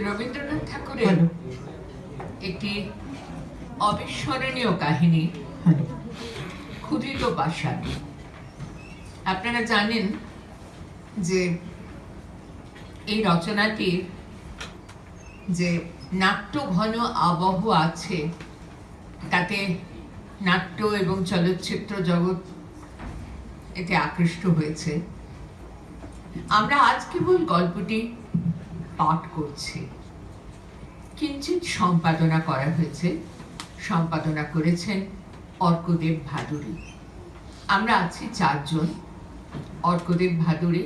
রবীন্দ্রনাথ ঠাকুরের একটি অবিস্মরণীয় কাহিনী ক্ষুধিত পাষাণ। আপনারা জানেন যে এই রচনাটির যে নাট্য ঘন আবহ আছে, তাতে নাট্য এবং চলচ্চিত্র জগৎ এতে আকৃষ্ট হয়েছে। আমরা আজ কেবল গল্পটি পাঠ করছি, কিঞ্চিৎ সম্পাদনা করা হয়েছে। সম্পাদনা করেছেন অর্কদেব ভাদুড়ী। আমরা আছি চারজন: অর্কদেব ভাদুড়ী,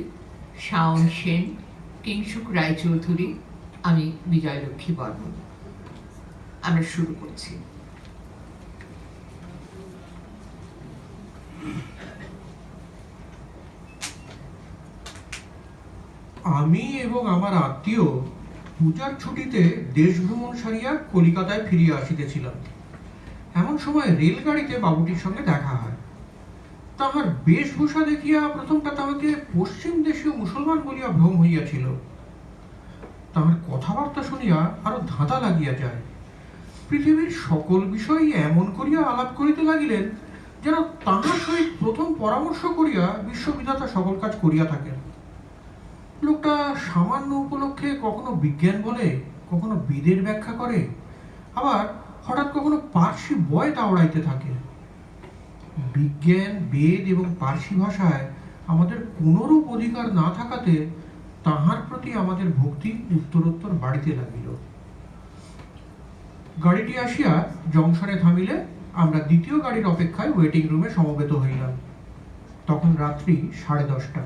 শাওন সেন, কিংসুক রায়চৌধুরী, আমি বিজয়লক্ষ্মী বর্মন। আমরা শুরু করছি। আমি এবং আমার আত্মীয় পূজার ছুটিতে দেশ ভ্রমণ সারিয়া কলিকাতায় ফিরিয়া আসিতেছিলাম। এমন সময় রেলগাড়িতে বাবুটির সঙ্গে দেখা হয়। তাহার বেশভূষা দেখিয়া প্রথমটা তাহাকে পশ্চিম দেশীয় মুসলমান বলিয়া ভ্রম হইয়াছিল। তাহার কথাবার্তা শুনিয়া আরো ধাঁধা লাগিয়া যায়। পৃথিবীর সকল বিষয়ই এমন করিয়া আলাপ করিতে লাগিলেন যেন তাহার সহিত প্রথম পরামর্শ করিয়া বিশ্ববিধাতা সকল কাজ করিয়া থাকেন। লোকটা সামান্য উপলক্ষে কখনো বিজ্ঞান বলে, কখনো বেদের ব্যাখ্যা করে, আবার হঠাৎ কখনো পার্সি বয় তাওড়াইতে থাকে। বিজ্ঞান, বেদ এবং পার্সি ভাষায় আমাদের কোনরূপ অধিকার না থাকাতে তাহার প্রতি আমাদের ভক্তি উত্তরোত্তর বাড়িতে লাগিল। গাড়িটি আসিয়া জংশনে থামিলে আমরা দ্বিতীয় গাড়ির অপেক্ষায় ওয়েটিং রুমে সমবেত হইলাম। তখন রাত্রি 10:30।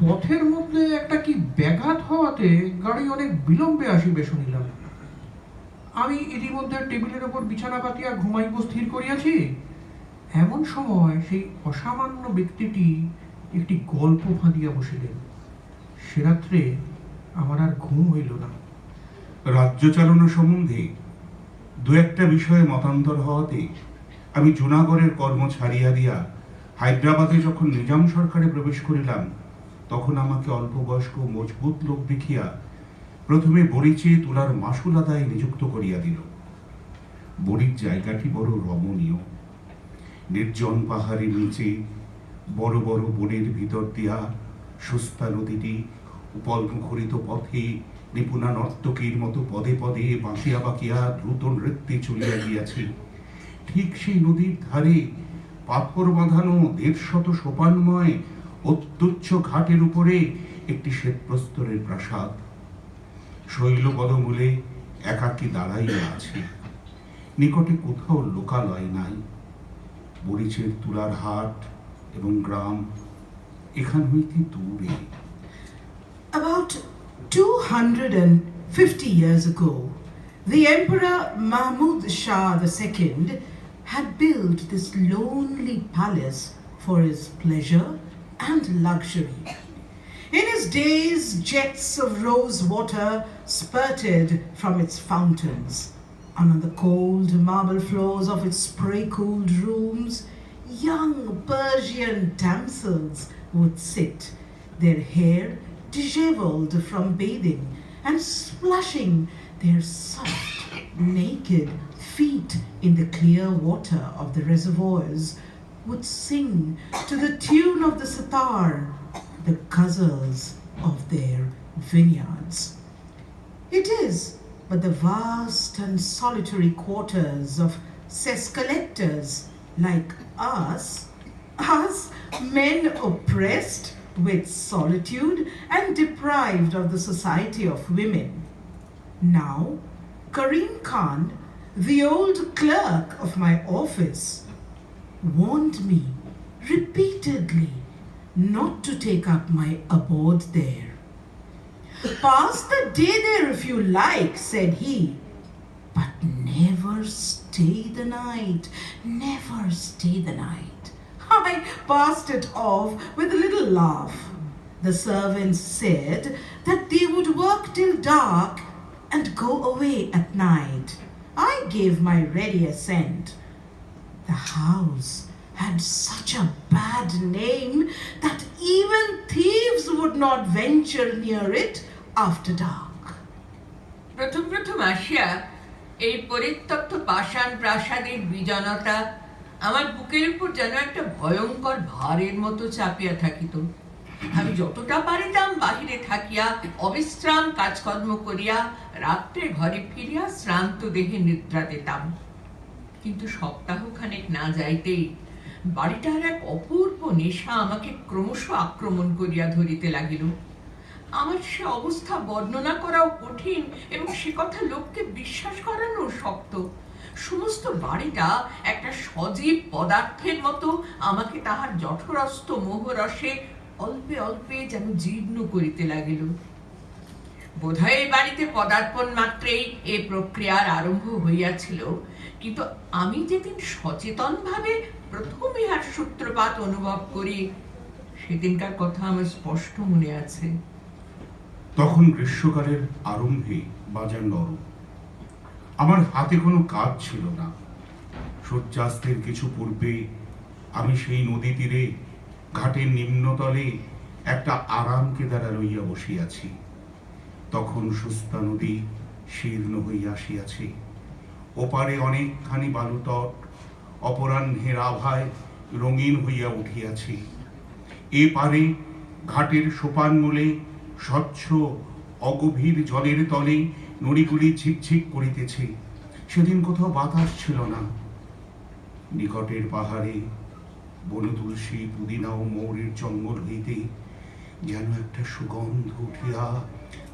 পথের মধ্যে একটা কি ব্যাঘাত হওয়াতে গাড়ি অনেক বিলম্বে আসিবে শুনিলাম। আমি ইতিমধ্যে টেবিলের ওপর বিছানা পাতিয়া ঘুমাইব স্থির করিয়াছি। এমন সময় সেই অসামান্য ব্যক্তিটি একটি গল্প ফাঁদিয়া বসিলেন। সে রাত্রে আমার আর ঘুম হইল না। রাজ্য চালনা সম্বন্ধে দু একটা বিষয়ে মতান্তর হওয়াতে আমি জুনাগড়ের কর্ম ছাড়িয়া দিয়া হায়দ্রাবাদে যখন নিজাম সরকারে প্রবেশ করিলাম, তখন আমাকে অল্প বয়স্ক মজবুত লোক দেখিয়া প্রথমে বরিচে তুলার মাসুল আদায় নিযুক্ত করিয়া দিল। বরির জায়গাটি বড় রমণীয়। নির্জন পাহাড়ের নিচে বড় বড় বনের ভিতর দিয়া সুস্তা নদীটি উপল মুখরিত পথে নিপুণা নর্তকীর মতো পদে পদে বাঁকিয়া বাঁকিয়া দ্রুত নৃত্যে চলিয়া গিয়াছে। ঠিক সেই নদীর ধারে পাথর বাঁধানো 150 সোপানময় অত্যুচ্চ ঘাটের উপরে একটি শ্বেতপ্রস্তরের প্রাসাদ শৈলপদমূলে একাকী দাঁড়াইয়া আছে। নিকটে কোথাও লোকালয় নাই। বরিচের তুলার হাট এবং গ্রাম এখান হইতে দূরে। About 250 years ago, the Emperor Mahmud Shah II had built this lonely palace for his pleasure and luxury. In his days, jets of rose water spurted from its fountains, and on the cold marble floors of its spray-cooled rooms, young Persian damsels would sit, their hair disheveled from bathing and splashing their soft, naked feet in the clear water of the reservoirs, would sing to the tune of the sitar the ghazals of their vineyards. It is but the vast and solitary quarters of cess collectors like us men oppressed with solitude and deprived of the society of women. Now, Karim Khan, the old clerk of my office, warned me repeatedly not to take up my abode there. Pass the day there if you like, said he, but never stay the night, never stay the night. I passed it off with a little laugh. The servants said that they would work till dark and go away at night, I gave my ready assent. The house had such a bad name that even thieves would not venture near it after dark. প্রথম প্রথম আসিয়া এই পরিত্যক্ত পাষাণ প্রাসাদের বিজনতা আমার বুকের উপর যেন একটা ভয়ঙ্কর ভারের মতো চাপিয়া থাকিত। আমি যতটা পারিতাম বাহিরে থাকিয়া অবিশ্রাম কাজকর্ম করিয়া রাত্রে ঘরে ফিরিয়া শ্রান্ত দেহে নিদ্রা দিতাম। কিন্তু সপ্তাহখানেক না যাইতেই বাড়িটার এক অপূর্ব নেশা আমাকে ক্রমশ আক্রমণ করিয়া ধরিতে লাগিল। আমার সে অবস্থা বর্ণনা করাও কঠিন এবং সে কথা লোককে বিশ্বাস করানো শক্ত। সমস্ত বাড়িটা একটা সজীব পদার্থের মতো আমাকে তাহার জঠরস্থ মোহরসে অল্পে অল্পে যেন জীর্ণ করিতে লাগিল। বোধহয় এই বাড়িতে পদার্পণ মাত্রেই এই প্রক্রিয়ার আরম্ভ হইয়াছিল, কিন্তু আমি যেদিন সচেতন ভাবে প্রথম ইহার সূত্রপাত অনুভব করি সেদিনকার কথা আমার স্পষ্ট মনে আছে। তখন গ্রীষ্মকালের আরম্ভে বাজার নরম। আমার হাতে কোনো কাজ ছিল না। সূর্যাস্তের কিছু পূর্বে আমি সেই নদী তীরে ঘাটের নিম্নতলে একটা আরাম কেদারা লইয়া বসিয়াছি। তখন সুস্তা নদী শীর্ণ হইয়া আসিয়াছে। ওপারে অনেকখানি বালুতট অপরাহ্নের আভায় রঙিন হইয়া উঠিয়াছে। এ পারে ঘাটের সোপান মূলে স্বচ্ছ অগভীর জলের তলে নড়িগুলি ঝিকঝিক করিতেছে। সেদিন কোথাও বাতাস ছিল না। নিকটের পাহাড়ে বনতুলসী পুদিনা ও মৌরের জঙ্গল হইতে যেন একটা সুগন্ধ উঠিয়া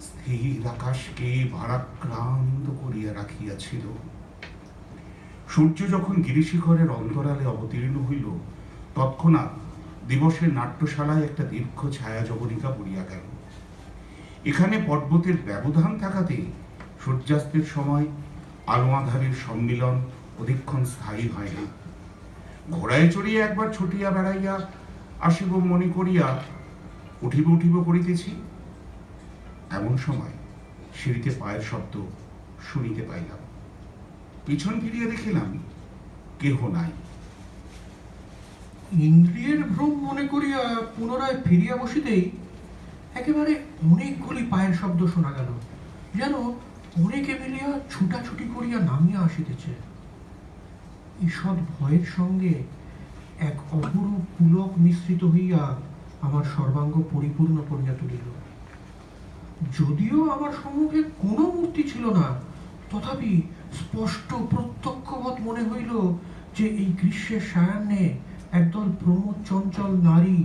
স্থির আকাশকে ভারাক্রান্ত করিয়া রাখিয়াছিল। সূর্য যখন গিরিশিখরের অন্তরালে অবতীর্ণ হইল, তৎক্ষণাৎ দিবসের নাট্যশালায় একটা দীর্ঘ ছায়া জবনিকা পড়িয়া গেল। এখানে পর্বতের ব্যবধান থাকাতে সূর্যাস্তের সময় আলো আঁধারের সম্মিলন অধিকক্ষণ স্থায়ী হয় না। ঘোড়ায় চড়িয়া একবার ছুটিয়া বেড়াইয়া আসিব মনে করিয়া উঠিব করিতেছি, এমন সময় সিঁড়িতে পায়ের শব্দ শুনিতে পাইলাম। পিছন ফিরিয়া দেখিলাম কেহ নাই। ইন্দ্রিয়ের ভ্রম মনে করিয়া পুনরায় ফিরিয়া বসিতেই একেবারে অনেকগুলি পায়ের শব্দ শোনা গেল, যেন অনেকে মিলিয়া ছুটাছুটি করিয়া নামিয়া আসিতেছে। ঈষৎ ভয়ের সঙ্গে এক অপরূপ পুলক মিশ্রিত হইয়া আমার সর্বাঙ্গ পরিপূর্ণ করিয়া তুলিল। যদিও আমার সম্মুখে কোনো মূর্তি ছিল না, তথাপি স্পষ্ট প্রত্যক্ষবৎ মনে হইল যে এই গ্রীষ্মের সায়াহ্নে একদল প্রমোদ চঞ্চল নারী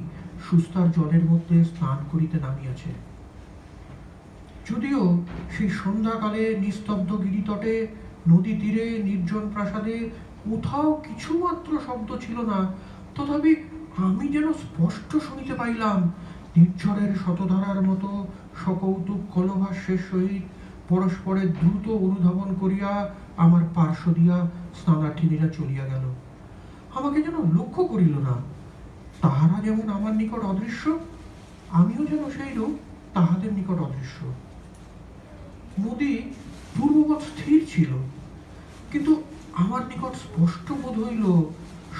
সুস্তার জলের মধ্যে স্নান করিতে নামিয়াছে। যদিও সেই সন্ধ্যাকালে নিস্তব্ধ গিরিতটে নদী তীরে নির্জন প্রাসাদে কোথাও কিছুমাত্র শব্দ ছিল না, তথাপি আমি যেন স্পষ্ট শুনিতে পাইলাম নির্ঝরের শতধারার মতো সকৌতুক কলভাষ্যের সহিত পরস্পরের দ্রুত অনুধাবন করিয়া আমার পার্শ্ব দিয়া স্নানার্থিনীরা চলিয়া গেল। আমাকে যেন লক্ষ্য করিল না। তাহারা যেমন আমার নিকট অদৃশ্য, আমিও যেন সেই রূপ তাহাদের নিকট অদৃশ্য। নদী পূর্ববৎ স্থির ছিল, কিন্তু আমার নিকট স্পষ্ট বোধ হইল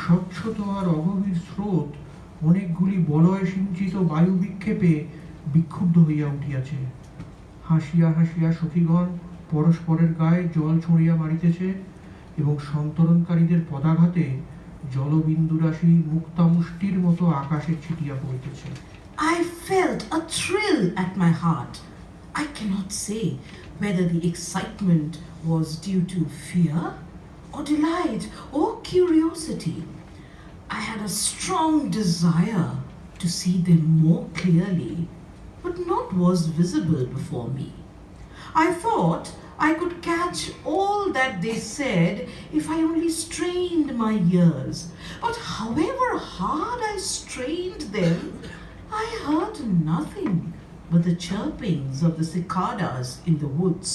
স্বচ্ছত আর অগভীর স্রোত অনেকগুলি বলয় সিঞ্চিত বায়ু বিক্ষেপে বিক্ষুব্ধ হইয়া উঠিয়াছে। হাসিয়া হাসিয়া সখীগণ পরস্পরের গায়ে জল ছড়িয়া মারিতেছে এবং সন্তরণকারীদের পদাঘাতে জলবিন্দুরাশি মুক্তামুষ্টির মতো আকাশে ছিটিয়া পড়িতেছে। I felt a thrill at my heart. I cannot say whether the excitement was due to fear or delight or curiosity. I had a strong desire to see them more clearly, but not was visible before me. I thought I could catch all that they said if I only strained my ears, but however hard I strained them, I heard nothing but the chirpings of the cicadas in the woods.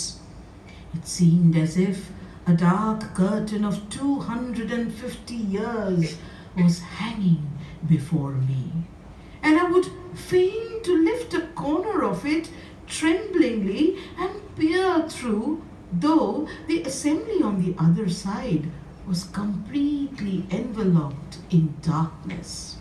It seemed as if a dark curtain of 250 years was hanging before me, and I would fain to lift a corner of it tremblingly and peer through though the assembly on the other side was completely enveloped in darkness.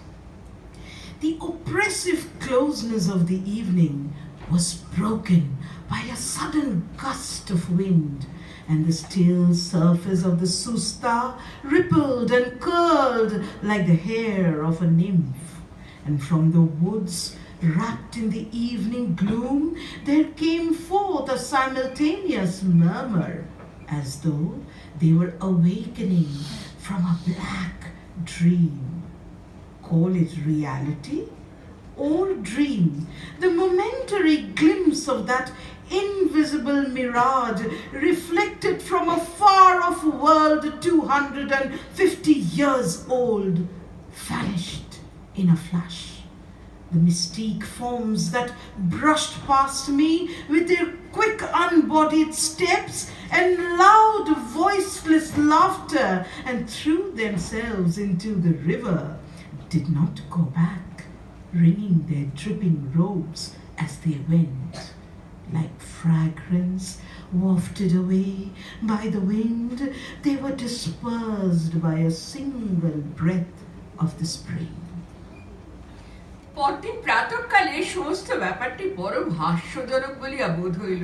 The oppressive closeness of the evening was broken by a sudden gust of wind, and the still surface of the Susta rippled and curled like the hair of a nymph. And from the woods, wrapped in the evening gloom, there came forth a simultaneous murmur, as though they were awakening from a black dream. Call it reality or dream, the momentary glimpse of that invisible mirage reflected from a far-off world 250 years old vanished in a flash. The mystique forms that brushed past me with their quick unbodied steps and loud voiceless laughter and threw themselves into the river did not go back, wringing their dripping robes as they went. Like fragrance wafted away by the wind, they were dispersed by a single breath of the spring. পরদিন প্রাতঃকালে সমস্ত ব্যাপারটি বড় হাস্যজনক বলিয়া বোধ হইল।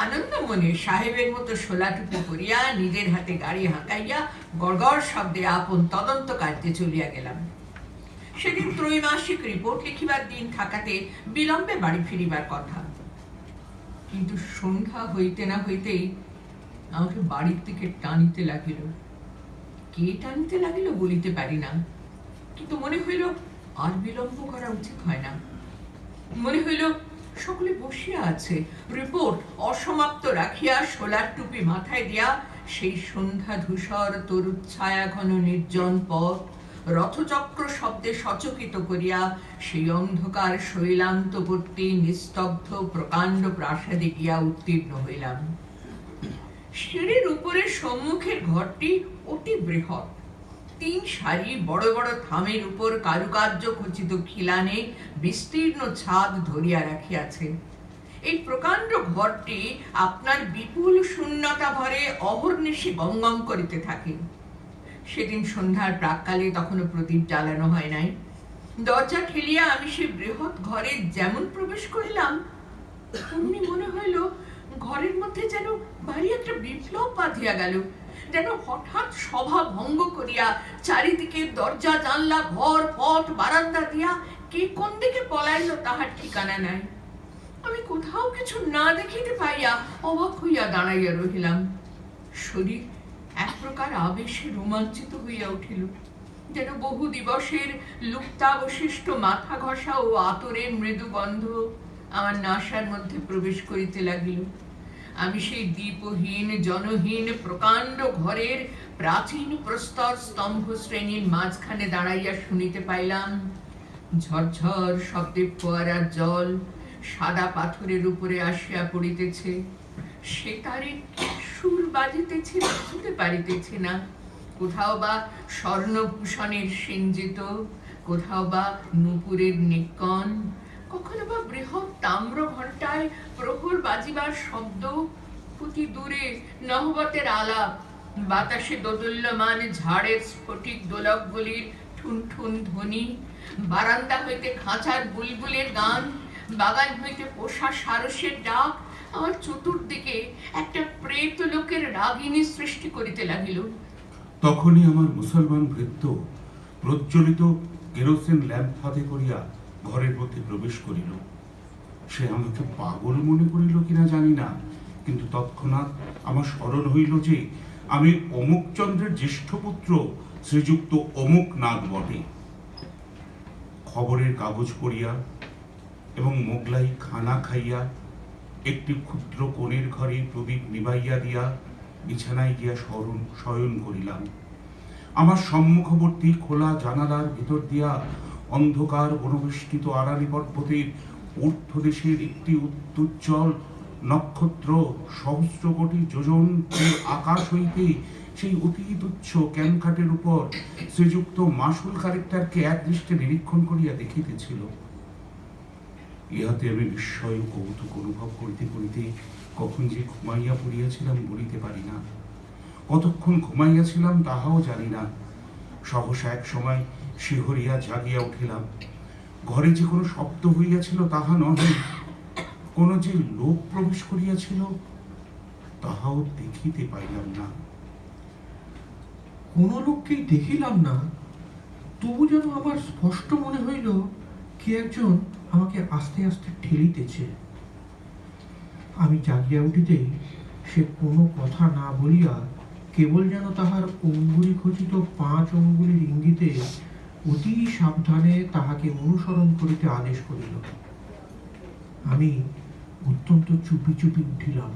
আনন্দ মনে সাহেবের মতো শোলাটুকু করিয়া নিজের হাতে গাড়ি হাঁকাইয়া গড়গড় শব্দে আপন তদন্ত কার্যে চলিয়া গেলাম। সেদিন ত্রৈমাসিক রিপোর্ট লিখিবার দিন থাকাতে বিলম্বে বাড়ি ফিরিবার কথা, কিন্তু সন্ধ্যা হইতে না হইতেই আমাকে বাড়ির দিকে টানিতে লাগিল। কে টানিতে লাগিল বলিতে পারি না, কিন্তু মনে হইল আর বিলম্ব করা উচিত হয় না। মনে হইল সকলে বসিয়া আছে, রিপোর্ট অসমাপ্ত রাখিয়া সোলার টুপি মাথায় দিয়া সেই সন্ধ্যা ধূসর তরুচ্ছায়া ঘন নির্জন পথ রথচক্র শব্দে সচকিত করিয়া সেই অন্ধকার শৈলান্তবর্তী নিস্তব্ধ প্রকাণ্ড প্রাসাদে গিয়া উত্তীর্ণ হইলাম। সিঁড়ির উপরে সম্মুখের ঘরটি অতি বৃহৎ, 3 সারি বড় বড় থামের উপর কারুকার্য খচিত খিলানে বিস্তীর্ণ ছাদ ধরিয়া রাখিয়াছে। এই প্রকাণ্ড ঘরটি আপনার বিপুল শূন্যতা ভরে অহর্নিশি গমগম করিতে থাকে। সেদিন সন্ধ্যার প্রাক্কালে তখনও প্রদীপ জ্বালানো হয় নাই। দরজা ঠেলিয়া আমি সেই বৃহৎ ঘরে যেমন প্রবেশ করিলাম, অমনি মনে হইল ঘরের মধ্যে যেন ভারী একটা বিপ্লব বাঁধিয়া গেল, যেন হঠাৎ সভা ভঙ্গ করিয়া চারিদিকে দরজা জানলা ঘর পথ বারান্দা দিয়া কে কোন দিকে পলাইল তাহার ঠিকানা নাই। আমি কোথাও কিছু না দেখিতে পাইয়া অবাক হইয়া দাঁড়াইয়া রহিলাম। শরীর এক প্রকার আবেশে রোমাঞ্চিত হইয়া উঠিল, যেন বহু দিবসের লুপ্তাবশিষ্ট মাথা ঘষা ও আতরের মৃদু গন্ধ আমার নাসার মধ্যে প্রবেশ করিতে লাগিল। আমি সেই দীপহীন জনহীন প্রকাণ্ড ঘরের প্রাচীন প্রস্তর স্তম্ভ শ্রেণীর মাঝখানে দাঁড়াইয়া শুনিতে পাইলাম ঝরঝর শব্দে ফোয়ারার জল সাদা পাথরের উপরে আসিয়া পড়িতেছে। সে তারে সুর বাজিতেছে বুঝতে পারিতেছে না, কোথাও বা স্বর্ণভূষণের সিঞ্জিত, কোথাও বা নূপুরের নিকন, কখনো বা বৃহৎ তাম্র ঘণ্টায় প্রহর বাজিবার শব্দ, অতি দূরে নহবতের আলাপ, বাতাসে দোদুল্যমান ঝাড়ের স্ফটিক দোলকগুলির ঠুন ঠুন ধ্বনি, বারান্দা হইতে খাঁচার বুলবুলের গান, বাগান হইতে পোষা সারসের ডাক আমার চতুর্দিকে একটা প্রেত লোকের রাগিনী সৃষ্টি করিতে লাগিল। তখনই আমার মুসলমান ভৃত্য প্রজ্বলিত কেরোসিন ল্যাম্প হাতে করিয়া ঘরের মধ্যে প্রবেশ করিল। সে আমাকে পাগল মনে করিল কিনা জানি না, কিন্তু তৎক্ষণাৎ আমার স্মরণ হইল যে আমি অমুক চন্দ্রের জ্যেষ্ঠ পুত্র শ্রীযুক্ত অমুক নাথ বটে। খবরের কাগজ পড়িয়া এবং মোগলাই খানা খাইয়া একটি ক্ষুদ্র কোণের ঘরে প্রদীপ নিবাইয়া দিয়া বিছানায় গিয়া শয়ন করিলাম। আমার সম্মুখবর্তী খোলা জানালার ভিতর দিয়া অন্ধকার বনবেষ্টিত আড়ালি পর্বতের ঊর্ধ্বদেশের একটি উজ্জ্বল নক্ষত্র সহস্র কোটি যোজন আকাশ হইতে সেই অতি তুচ্ছ ক্যানকাটের উপর শ্রীযুক্ত মাসুল কালেক্টরকে এক দৃষ্টে নিরীক্ষণ করিয়া দেখিতেছিল। ইহাতে আমি বিস্ময় কৌতুক অনুভব করিতে করিতে কখন যে ঘুমাইয়া পড়িয়াছিলাম বলিতে পারি না, কতক্ষণ ঘুমাইয়াছিলাম তাহাও জানি না। সহসা এক সময় শিহরিয়া জাগিয়া উঠিলাম। ঘরে যে কোনো শব্দ হইয়াছিল তাহা নহে, কোনো যে লোক প্রবেশ করিয়াছিল তাহাও দেখিতে পাইলাম না। কোনো লোককেই দেখিলাম না, তবু যেন আমার স্পষ্ট মনে হইল কে একজন আমাকে আস্তে আস্তে ঠেলিতেছে। আমি জাগিয়া উঠিতেই সে কোনো কথা না বলিয়া কেবল যেন তাহার অঙ্গুলি খচিত 5 অঙ্গুলির ইঙ্গিতে অতি সাবধানে তাহাকে অনুসরণ করিতে আদেশ করিল। আমি অত্যন্ত চুপি চুপি উঠিলাম।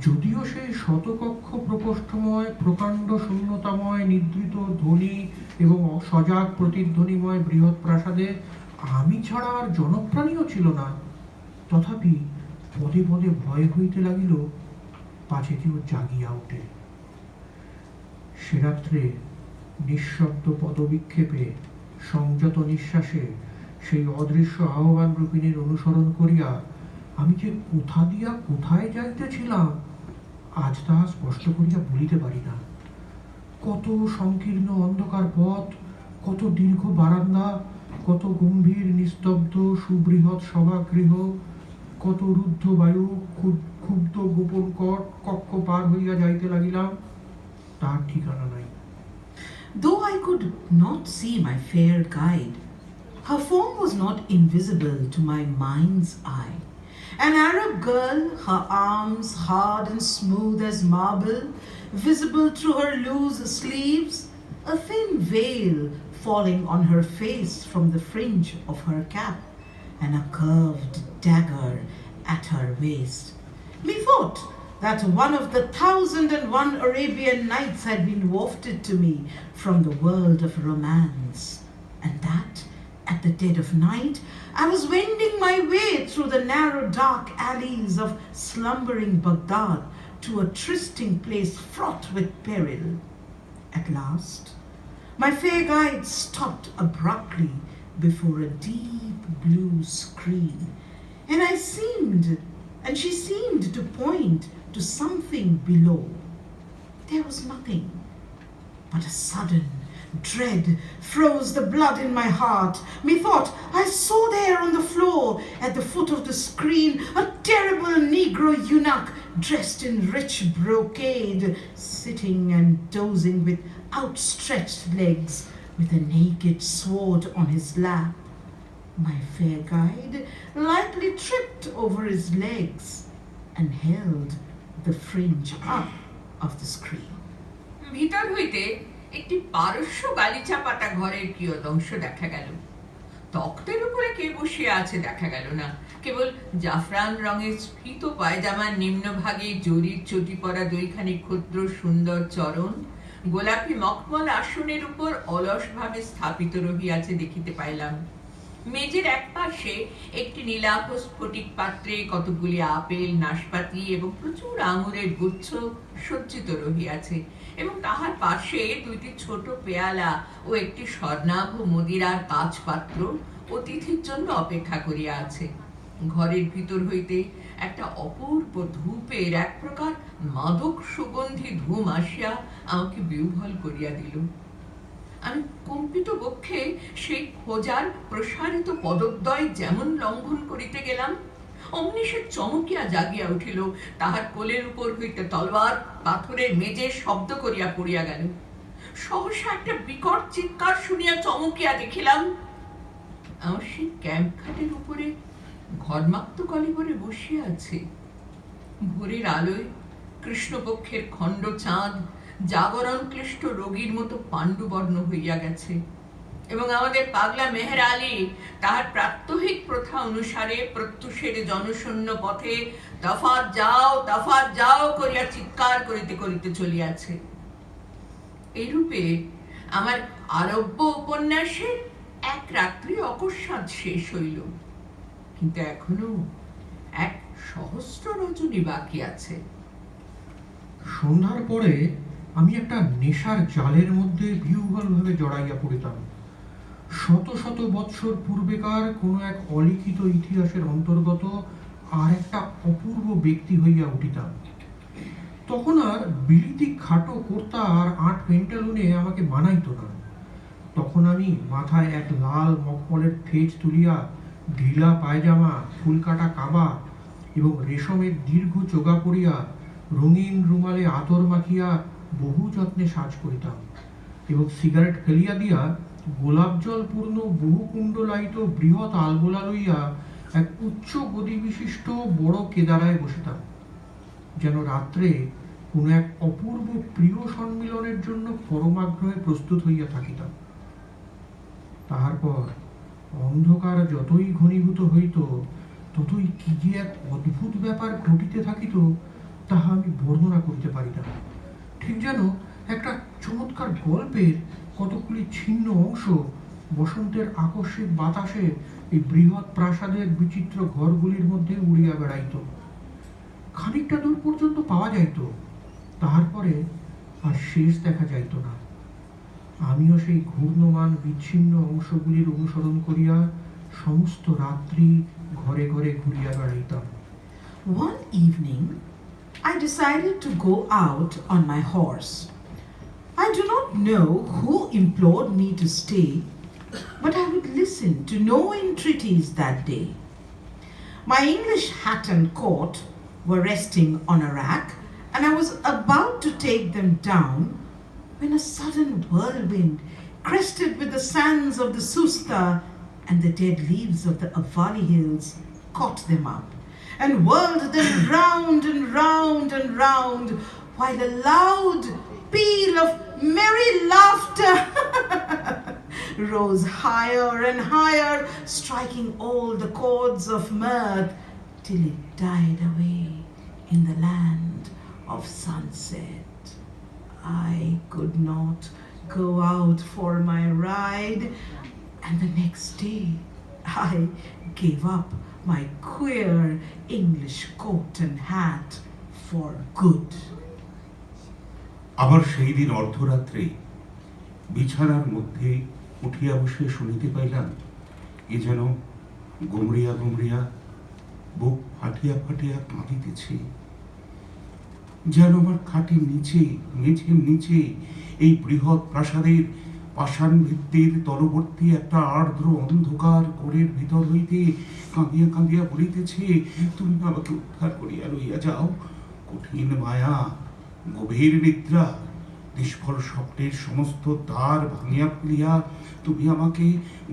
যদিও সেই শতকক্ষ প্রকোষ্ঠময় প্রকাণ্ড শূন্যতাময় নিদ্রিত ধ্বনি এবং সজাগ প্রতিধ্বনিময় বৃহৎ প্রাসাদে আমি ছাড়া আর জনপ্রাণীও ছিল না, তথাপি পদে পদে ভয় হইতে লাগিল পাছে কেউ জাগিয়া ওঠে। সে রাত্রে নিঃশব্দ পদবিক্ষেপে সংযত নিঃশ্বাসে সেই অদৃশ্য আহ্বান রূপিণীর অনুসরণ করিয়া আমি যে কোথা দিয়া কোথায় যাইতেছিলাম আজ তাহা স্পষ্ট করিয়া বলিতে পারি না। কত সংকীর্ণ অন্ধকার পথ, কত দীর্ঘ বারান্দা, কত গম্ভীর নিস্তব্ধ সুবৃহৎ সভাগৃহ, কত রুদ্ধ বায়ু, ক্ষুব্ধ গোপন কক্ষ পার হইয়া যাইতে লাগিলাম, তার ঠিকানা নাই। Though I could not see my fair guide, her form was not invisible to my mind's eye. An Arab girl, her arms hard and smooth as marble, visible through her loose sleeves, a thin veil falling on her face from the fringe of her cap, and a curved dagger at her waist. Methought that one of the 1001 Arabian Nights had been wafted to me from the world of romance, and that at the dead of night I was wending my way through the narrow dark alleys of slumbering Baghdad to a trysting place fraught with peril. At last, my fair guide stopped abruptly before a deep blue screen, and she seemed to point to something below. There was nothing, but a sudden dread froze the blood in my heart. Methought I saw there on the floor at the foot of the screen a terrible Negro eunuch dressed in rich brocade, sitting and dozing with outstretched legs, with a naked sword on his lap. My fair guide lightly tripped over his legs and held the fringe up of the screen. ভিতর হইতে একটি পারস্য গালিচা পাতা ঘরের কিয়দংশ দেখা গেল। তক্তের উপরে কে বসিয়া আছে দেখা গেল না, কেবল জাফরান রঙের স্ফীত পায়জামার নিম্নভাগে জরির চটি পরা 2খানি ক্ষুদ্র সুন্দর চরণ গোলাপি মখমল আসনের উপর অলসভাবে স্থাপিত রহিয়াছে দেখিতে পাইলাম। মেজের এক পাশে একটি নীলাভ স্ফটিক পাত্রে কতগুলি আপেল, নাশপাতি এবং প্রচুর আঙুরের গুচ্ছ সজ্জিত রহিয়াছে, এবং তাহার পাশে 2টি ছোট পেয়ালা ও একটি স্বর্ণাভ মদিরার কাঁচ পাত্র অতিথির জন্য অপেক্ষা করিয়া আছে। ঘরের ভিতর হইতে একটা অপূর্ব ধূপের এক প্রকার মাদক সুগন্ধি ধূম আসিয়া আমাকে বিহ্বল করিয়া দিল। আমি কম্পিত বক্ষে সেই খোঁজার প্রসারিত পদদ্বয় যেমন লঙ্ঘন করিতে গেলাম, অমনি সে চমকিয়া জাগিয়া উঠিল। তাহার কোলের উপর হইতে তলবার পাথরের মেজে শব্দ করিয়া পড়িয়া গেল। সহসা একটা বিকট চিৎকার শুনিয়া চমকিয়া দেখিলাম আমার সেই ক্যাম্প খাটের উপরে ঘর্মাক্ত কলেবরে বসিয়া আছে। ভোরের আলোয় কৃষ্ণপক্ষের খণ্ড চাঁদ জাগরণ ক্লিষ্ট রোগীর মতো পাণ্ডুবর্ণ হইয়া গেছে, এবং আমাদের পাগলা মেহের আলী তাহার প্রাত্যহিক প্রথা অনুসারে প্রত্যুষের জনশূন্য পথে তফাৎ যাও করিয়া চিৎকার করিতে করিতে চলিয়াছে। এইরূপে আমার আরব্য উপন্যাসের এক রাত্রি অকস্মাৎ শেষ হইল, কিন্তু এখনো 1 সহস্র রজনী বাকি আছে। সন্ধ্যার পরে আমি একটা নেশার জালের মধ্যে বিহ্বলভাবে জড়াইয়া পড়িতাম। শত শত বৎসর পূর্বেকার কোনো এক অলিখিত ইতিহাসের অন্তর্গত আর একটা অপূর্ব ব্যক্তি হইয়া উঠিতাম। তখন আর বিলিতি খাটো কর্তা আর 8 পেন্টালুনে আমাকে মানাইত না। তখন আমি মাথায় এক লাল মকমলের ফেজ তুলিয়া, ঢিলা পায়জামা, ফুলকাটা কাবা এবং রেশমের দীর্ঘ চোগা পরিয়া, রঙিন রুমালে আতর মাখিয়া বহু যত্নে সাজ করিতাম এবং সিগারেট ফেলিয়া দিয়া গোলাপ জল পূর্ণ বহু কুণ্ডলায়িত বৃহৎ আলবোলা লইয়া এক উচ্চ গদি বিশিষ্ট বড় কেদারায় বসিতাম, যেন রাত্রে কোনো এক অপূর্ব প্রিয় সম্মিলনের জন্য পরমাগ্রহে প্রস্তুত হইয়া থাকিতাম। তাহার পর অন্ধকার যতই ঘনীভূত হইত, ততই কি যে এক অদ্ভুত ব্যাপার ঘটিতে থাকিত, তাহা আমি বর্ণনা করিতে পারি না। ঠিক যেন একটা চমৎকার গল্পের কতগুলি ছিন্ন অংশ বসন্তের আকস্মিক বাতাসে এই বৃহৎ প্রাসাদের বিচিত্র ঘরগুলির মধ্যে উড়িয়া বেড়াইত। খানিকটা দূর পর্যন্ত পাওয়া যাইত, তাহার পরে আর শেষ দেখা যাইত না। আমিও সেই ঘূর্ণমান বিচ্ছিন্ন অংশগুলির অনুসরণ করিয়া সমস্ত রাত্রি ঘরে ঘরে ঘুরিয়া বেড়াইতাম। One evening, I decided to go out on my horse. I do not know who implored me to stay, but I would listen to no entreaties that day. My English hat and coat were resting on a rack, and I was about to take them down when a sudden whirlwind, crested with the sands of the Susta and the dead leaves of the Avali hills, caught them up and whirled them round and round and round, while a loud peal of merry laughter rose higher and higher, striking all the chords of mirth till it died away in the land of sunset. I could not go out for my ride, and the next day I gave up my queer English coat and hat for good. আবার সেই দিন অর্ধরাত্রে বিছানার মধ্যে উঠিয়া বসে শুনিতে পাইলাম এ যেন গুমরিয়া গুমরিয়া বুক ফাটিয়া ফাটিয়া কাঁদিতেছে। যেন আমার খাটের নিচে, মেঝের নিচে, এই বৃহৎ প্রাসাদের পাষাণ ভিত্তির তলবর্তী একটা আর্দ্র অন্ধকার কোণের ভিতর হইতে কাঁদিয়া কাঁদিয়া বলিতেছে, তুমি আমাকে উদ্ধার করিয়া লইয়া যাও। কঠিন মায়া, গভীর নিদ্রা, নিষ্ফল স্বপ্নের সমস্ত দ্বার ভাঙিয়া খুলিয়া তুমি আমাকে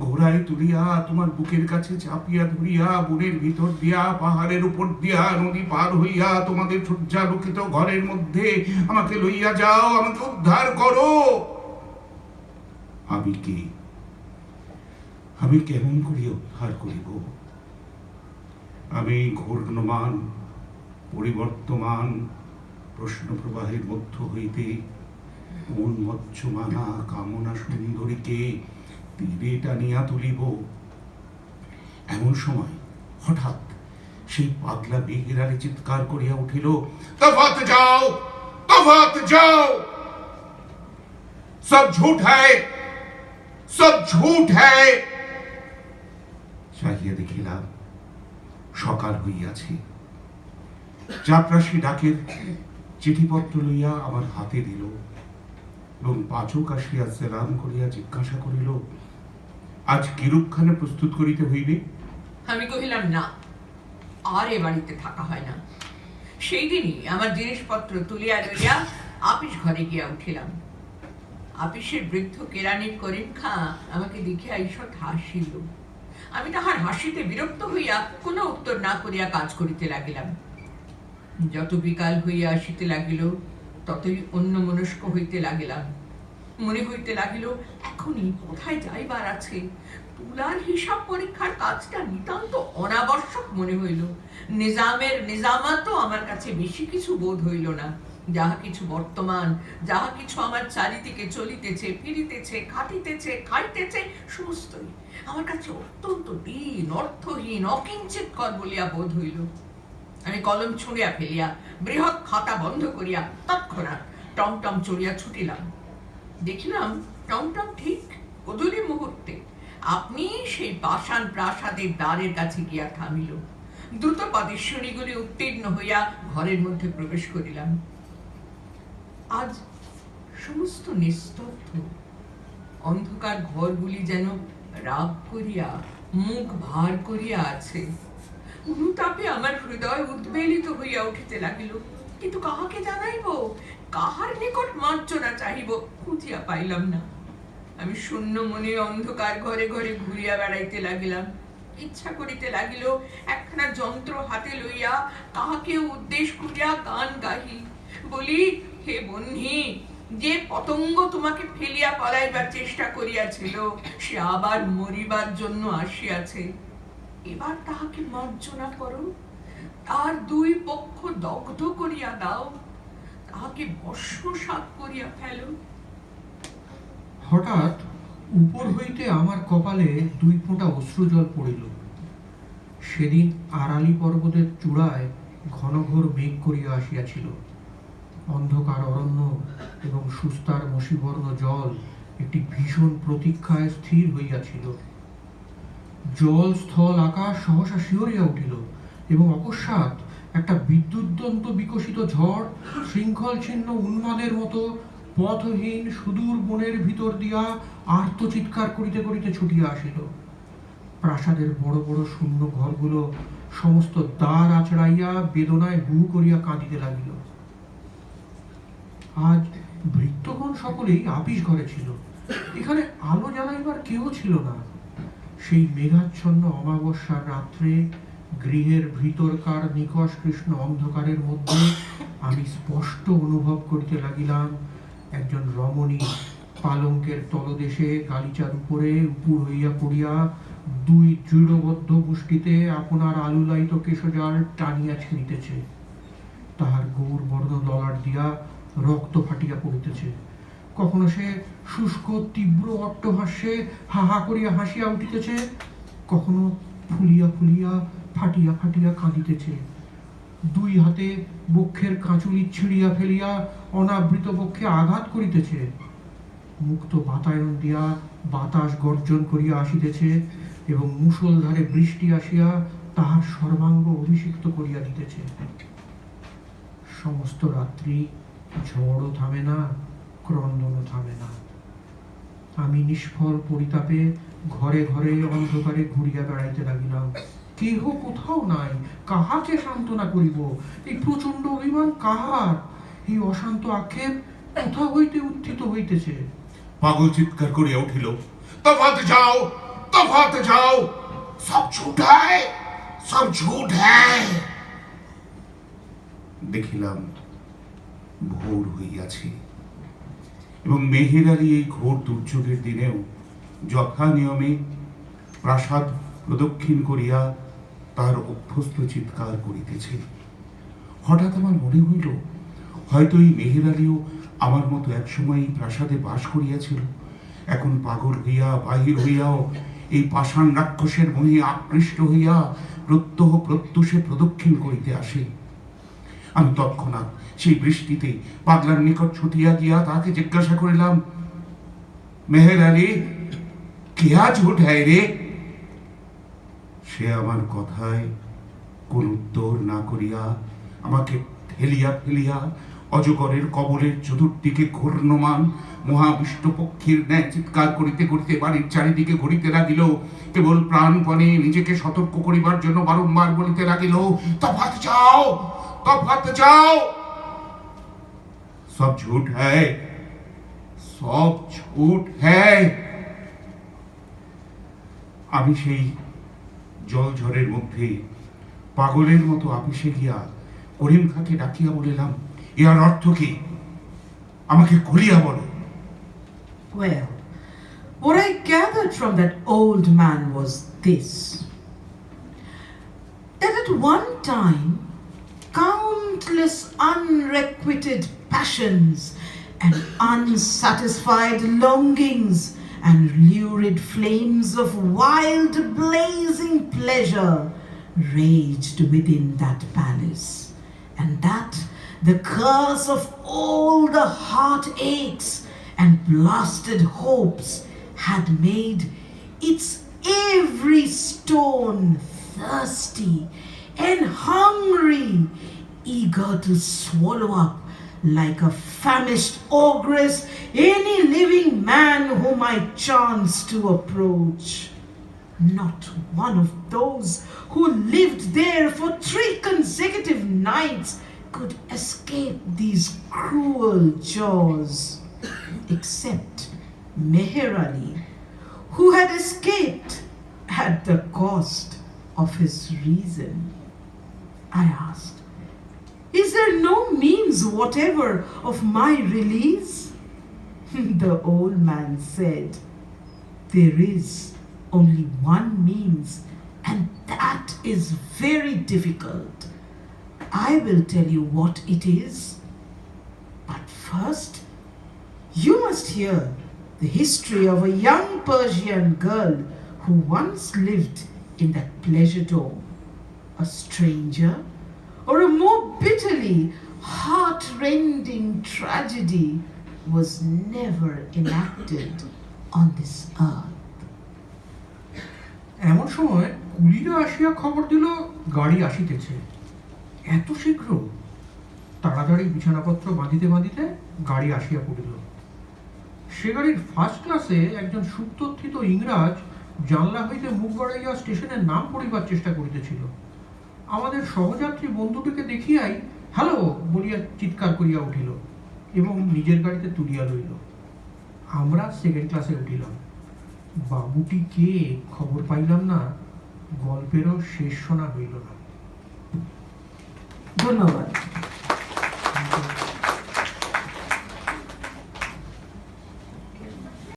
ঘোড়ায় তুলিয়া তোমার বুকের কাছে চাপিয়া ধরিয়া বনের ভিতর দিয়া, পাহাড়ের উপর দিয়া, নদী পার হইয়া তোমাদের সূর্যালোকিত ঘরের মধ্যে আমাকে লইয়া যাও, আমাকে উদ্ধার করো। আমি কে? আমি কেমন করিয়া উদ্ধার করিব? আমি ঘূর্ণমান পরিবর্তমান প্রশ্ন প্রবাহের মধ্য হইতে উন্মজ্জমানা কামনা সুন্দরীকে তীরে টানিয়া তুলিব। এমন সময় হঠাৎ সেই পাগলা বেহেরারে চিৎকার করিয়া উঠিল, তফাত যাও, তফাত যাও, সব ঝুট হ্যায়, সব ঝুট হ্যায়। চাহিয়া দেখিলাম সকাল হইয়াছে। চাপরাশি ডাকের চিঠিপত্র লইয়া আমার হাতে দিল এবং পাচক আসিয়া সেলাম করিয়া জিজ্ঞাসা করিল, আজ কিরূপখানে প্রস্তুত করিতে হইবে? আমি কহিলাম, না, আর এ বাড়িতে থাকা হয় না। সেই দিনই আমার জিনিসপত্র তুলিয়া লইয়া আপিস ঘরে গিয়া উঠিলাম। আপিসের বৃদ্ধ কেরানির করিম খাঁ আমাকে দেখিয়া ঈষৎ হাসিল। আমি তাহার হাসিতে বিরক্ত হইয়া কোনো উত্তর না করিয়া কাজ করিতে লাগিলাম। যত বিকাল হইয়া আসিতে লাগিল, ততই অন্যমনস্ক হইতে লাগিলাম। মনে হইতে লাগিল, এখনই কোথায় যাইবার আছে। তুলার হিসাব পরীক্ষার কাজটা নিতান্ত অনাবশ্যক মনে হইল। নিজামের নিজামাতও আমার কাছে বেশি কিছু বোধ হইল না। যাহা কিছু বর্তমান, যাহা কিছু আমার চারিদিকে চলিতেছে, ফিরিতেছে, খাটিতেছে, খাইতেছে, সমস্তই আমার কাছে অত্যন্ত দীন, অর্থহীন, অকিঞ্চিৎকর বলিয়া বোধ হইল। আমি কলম ছুঁড়িয়া ফেলিয়া বৃহৎ খাতা বন্ধ করিয়া তৎক্ষণাৎ টমটম চড়িয়া ছুটিলাম। দেখিলাম টমটম ঠিক গোধূলি মুহূর্তে আপনি সেই পাষাণ প্রাসাদের দ্বারের কাছে গিয়া থামিল। দ্রুত পাদেশ্বরীগুলি উত্তীর্ণ হইয়া ঘরের মধ্যে প্রবেশ করিলাম। আজ সমস্ত নিস্তব্ধ, অন্ধকার ঘরগুলি যেন রাগ করিয়া মুখ ভার করিয়া আছে। অনুতাপে আমার হৃদয় উদ্বেলিত হইয়া উঠিতে লাগিল, কিন্তু কাহাকে জানাইব, কাহার নিকট মার্জনা চাহিব, খুঁজিয়া পাইলাম না। আমি শূন্য মনে অন্ধকার ঘরে ঘরে ঘুরিয়া বেড়াইতে লাগিলাম। ইচ্ছা করিতে লাগিল একখানা যন্ত্র হাতে লইয়া কাহাকে উদ্দেশ করিয়া গান গাহি, বলি, হে বহ্নি, যে পতঙ্গ তোমাকে ফেলিয়া পলাইবার চেষ্টা করিয়াছিল সে আবার মরিবার জন্য আসিয়াছে। এবার তাহাকে মার্জনা করো, তার দুই পক্ষ দগ্ধ করিয়া দাও, তাহাকে ভস্মসাৎ করিয়া ফেলো। হঠাৎ উপর হইতে আমার কপালে 2 ফোঁটা অশ্রুজল পড়িল। সেদিন আরালি পর্বতের চূড়ায় ঘনঘোর মেঘ করিয়া আসিয়াছিল। অন্ধকার অরণ্য এবং সুস্তার মসীবর্ণ জল একটি ভীষণ প্রতীক্ষায় স্থির হইয়াছিল। জল স্থল আকাশ সহসা শিহরিয়া উঠিল এবং অকস্মাৎ একটা বিদ্যুৎদন্ত বিকশিত ঝড় শৃঙ্খল ছিন্ন উন্মাদের মতো পথহীন সুদূর বনের ভিতর দিয়া আর্তচিৎকার করিতে করিতে ছুটিয়া আসিল। প্রাসাদের বড় বড় শূন্য ঘরগুলো সমস্ত দ্বার আছড়াইয়া বেদনায় হু করিয়া কাঁদিতে লাগিল। আজ ভৃত্যগণ সকলেই আপিস ঘরে ছিল, এখানে আলো জ্বালাইবার কেউ ছিল না। সেই মেঘাচ্ছন্ন অমাবস্যার রাত্রে গৃহের ভিতরকার নিকষ কৃষ্ণ অন্ধকারের মধ্যে আমি স্পষ্ট অনুভব করিতে লাগিলাম একজন রমণী পালঙ্কের তলদেশে গালিচার উপরে উপুর হইয়া পড়িয়া 2 দৃঢ়বদ্ধ মুষ্টিতে আপনার আলুলায়িত কেশজাল টানিয়া ছিঁড়িতেছে। তাহার গৌর বর্ণ ললাট দিয়া রক্ত ফাটিয়া পড়িতেছে। কখনো সে শুষ্ক তীব্র অট্টহাস্যে হা হা করিয়া হাসিয়া উঠিতেছে, কখনো ফুলিয়া ফুলিয়া ফাটিয়া ফাটিয়া কাঁদিতেছে। 2 হাতে বক্ষের কাঁচুলি ছিঁড়িয়া ফেলিয়া অনাবৃত বক্ষে আঘাত করিতেছে। মুক্ত বাতায়ন দিয়া বাতাস গর্জন করিয়া আসিতেছে এবং মুষলধারে বৃষ্টি আসিয়া তাহার সর্বাঙ্গ অভিষিক্ত করিয়া দিতেছে। সমস্ত রাত্রি ঝড়ও থামে না, ক্রন্দনও থামে না। আমি নিষ্ফল পরিতাপে ঘরে ঘরে অন্ধকারে ঘুরিয়া বেড়াইতে লাগিলাম। কেহ কোথাও নাই, কাহাকে সান্ত্বনা করিব? এই প্রচন্ড অভিমান কাহার? এই অশান্ত আক্ষেপ কোথা হইতে উত্থিত হইতেছে? পাগল চিৎকার করিয়া উঠিল, তফাত যাও, তফাত যাও, সব ঝুট হ্যায়, সব ঝুট হ্যায়। দেখিলাম ভোর হইয়াছে এবং মেহের আলী এই ঘোর দুর্যোগের দিনেও যথা নিয়মে প্রাসাদ প্রদক্ষিণ করিয়া তার অভ্যস্ত চিৎকার করিতেছে। হঠাৎ আমার মনে হইল হয়তো এই মেহের আলীও আমার মতো একসময় এই প্রাসাদে বাস করিয়াছিল, এখন পাগল হইয়া বাহির হইয়াও এই পাষাণ রাক্ষসের মোহে আকৃষ্ট হইয়া প্রত্যহ প্রত্যুষে প্রদক্ষিণ করিতে আসে। আমি তৎক্ষণাৎ সেই বৃষ্টিতে পাগলার নিকট ছুটিয়া গিয়া তাকে জিজ্ঞাসা করিলাম, মেহের আলী, কেয়া ঝুট হ্যায় রে? সে আমার কথায় কোন উত্তর না করিয়া আমাকে ঠেলিয়া ফেলিয়া অজগরের কবলের চতুর্দিকে ঘূর্ণমান মহাবিষ্ট পক্ষীর ন্যায় চিৎকার করিতে করিতে বাড়ির চারিদিকে ঘুরিতে লাগিল। কেবল প্রাণপণে নিজেকে সতর্ক করিবার জন্য বারংবার বলিতে লাগিল, তফাৎ যাও, তফাৎ যাও, সব ঝুট হ্যায়, সব ঝুট হ্যায়। আমি সেই জল ঝড়ের মধ্যে পাগলের মতো আপিসে গিয়া করিম খাঁকে ডাকিয়া বলিলাম, ইহার অর্থ কি? আমাকে খুলিয়া বলো। Well, what I gathered from that old man was this: that at one time countless unrequited passions and unsatisfied longings and lurid flames of wild blazing pleasure raged within that palace, and that the curse of all the heartaches and blasted hopes had made its every stone thirsty, and hungry, eager to swallow up like a famished ogress any living man whom I chanced to approach. Not one of those who lived there for 3 consecutive nights could escape these cruel jaws, except Meher Ali, who had escaped at the cost of his reason. I asked, "Is there no means whatever of my release?" The old man said, "There is only one means, and that is very difficult. I will tell you what it is. But first, you must hear the history of a young Persian girl who once lived in that pleasure dome. A stranger, or a more bitterly heart-rending tragedy was never enacted on this earth." এমন সময় কুলিরা আসিয়া খবর দিল গাড়ি আসিতেছে। এত শীঘ্র? তাড়াতাড়ি বিছানাপত্র বাঁধিতে বাঁধিতে গাড়ি আসিয়া পড়িল। সে গাড়ির ফার্স্ট ক্লাসে একজন সুপ্তথিত ইংরাজ জানলা হইতে মুখ বাড়াইয়া স্টেশনের নাম পড়িবার চেষ্টা করিতেছিল। আমাদের সহযাত্রী বন্ধুটিকে দেখিয়াই হ্যালো বলিয়া চিৎকার করিয়া উঠিল এবং নিজের গাড়িতে তুলিয়া লইল। আমরা সেকেন্ড ক্লাসে উঠিলাম। বাবুটি কে খবর পাইলাম না, গল্পেরও শেষ শোনা হইল না। ধন্যবাদ।